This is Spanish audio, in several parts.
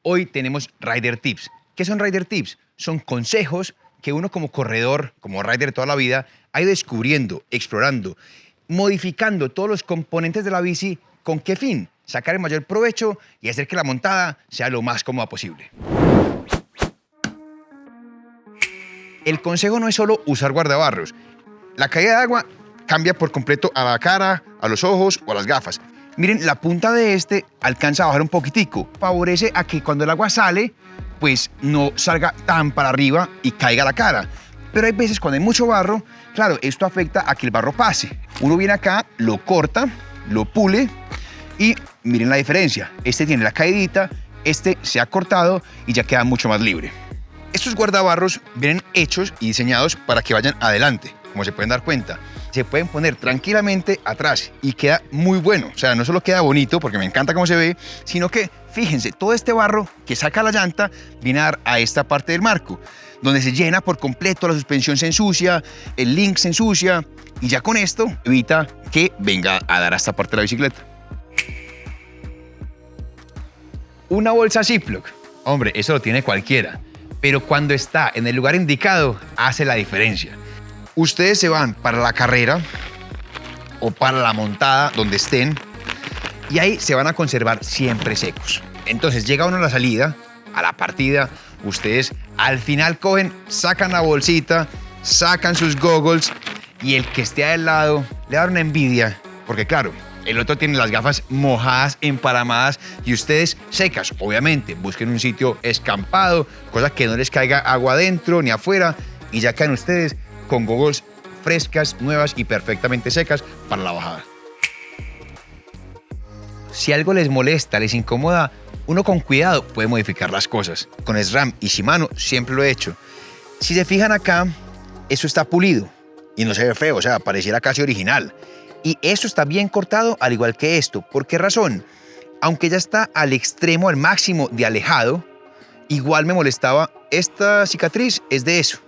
Hoy tenemos Rider Tips. ¿Qué son Rider Tips? Son consejos que uno como corredor, como rider toda la vida, ha ido descubriendo, explorando, modificando todos los componentes de la bici. ¿Con qué fin? Sacar el mayor provecho y hacer que la montada sea lo más cómoda posible. El consejo no es solo usar guardabarros. La caída de agua cambia por completo a la cara, a los ojos o a las gafas. Miren, la punta de este alcanza a bajar un poquitico. Favorece a que cuando el agua sale, pues no salga tan para arriba y caiga la cara. Pero hay veces cuando hay mucho barro, claro, esto afecta a que el barro pase. Uno viene acá, lo corta, lo pule y miren la diferencia. Este tiene la caidita, este se ha cortado y ya queda mucho más libre. Estos guardabarros vienen hechos y diseñados para que vayan adelante, como se pueden dar cuenta. Se pueden poner tranquilamente atrás y queda muy bueno. O sea, no solo queda bonito, porque me encanta cómo se ve, sino que, fíjense, todo este barro que saca la llanta viene a dar a esta parte del marco, donde se llena por completo, la suspensión se ensucia, el link se ensucia, y ya con esto evita que venga a dar a esta parte de la bicicleta. Una bolsa Ziploc. Hombre, eso lo tiene cualquiera, pero cuando está en el lugar indicado, hace la diferencia. Ustedes se van para la carrera o para la montada, donde estén, y ahí se van a conservar siempre secos. Entonces llega uno a la salida, a la partida, ustedes al final cogen, sacan la bolsita, sacan sus goggles, y el que esté al lado le da una envidia, porque claro, el otro tiene las gafas mojadas, emparamadas, y ustedes secas. Obviamente, busquen un sitio escampado, cosa que no les caiga agua adentro ni afuera, y ya quedan ustedes con goggles frescas, nuevas y perfectamente secas para la bajada. Si algo les molesta, les incomoda, uno con cuidado puede modificar las cosas. Con SRAM y Shimano siempre lo he hecho. Si se fijan acá, eso está pulido y no se ve feo, o sea, pareciera casi original. Y esto está bien cortado, al igual que esto. ¿Por qué razón? Aunque ya está al extremo, al máximo de alejado, igual me molestaba. Esta cicatriz es de eso,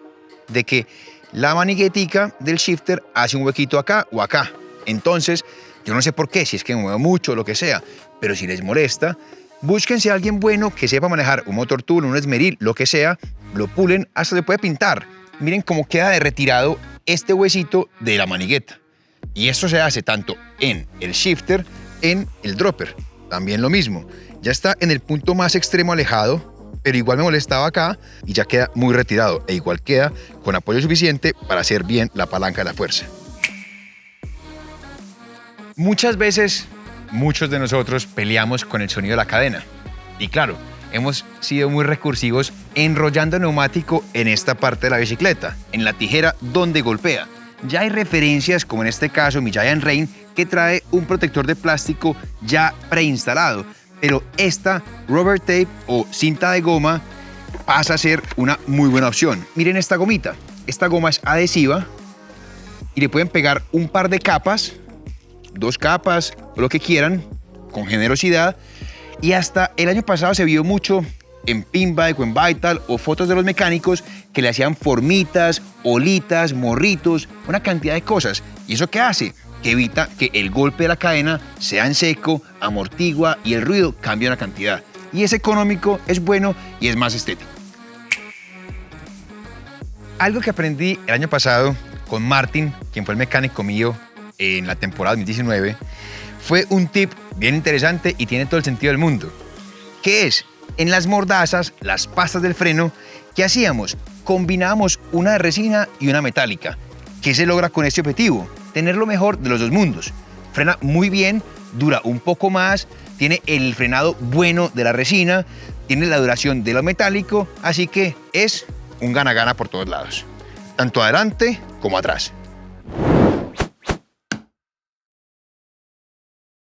de que la maniguetica del shifter hace un huequito acá o acá. Entonces, yo no sé por qué, si es que me muevo mucho o lo que sea, pero si les molesta, búsquense a alguien bueno que sepa manejar un motor tool, un esmeril, lo que sea, lo pulen, hasta se puede pintar. Miren cómo queda de retirado este huesito de la manigueta. Y esto se hace tanto en el shifter, en el dropper. También lo mismo. Ya está en el punto más extremo alejado, pero igual me molestaba acá y ya queda muy retirado. E igual queda con apoyo suficiente para hacer bien la palanca de la fuerza. Muchas veces, muchos de nosotros peleamos con el sonido de la cadena. Y claro, hemos sido muy recursivos enrollando el neumático en esta parte de la bicicleta, en la tijera donde golpea. Ya hay referencias, como en este caso mi Giant Rain, que trae un protector de plástico ya preinstalado. Pero esta rubber tape o cinta de goma pasa a ser una muy buena opción. Miren esta gomita. Esta goma es adhesiva y le pueden pegar un par de capas, 2 capas, lo que quieran, con generosidad. Y hasta el año pasado se vio mucho en Pinbike o en Vital o fotos de los mecánicos que le hacían formitas, olitas, morritos, una cantidad de cosas. ¿Y eso qué hace? Que evita que el golpe de la cadena sea en seco, amortigua y el ruido cambia una cantidad. Y es económico, es bueno y es más estético. Algo que aprendí el año pasado con Martin, quien fue el mecánico mío en la temporada 2019, fue un tip bien interesante y tiene todo el sentido del mundo. ¿Qué es? En las mordazas, las pastas del freno, ¿qué hacíamos? Combinábamos una de resina y una metálica. ¿Qué se logra con este objetivo? Tener lo mejor de los dos mundos. Frena muy bien, dura un poco más, tiene el frenado bueno de la resina, tiene la duración de lo metálico, así que es un gana-gana por todos lados, tanto adelante como atrás.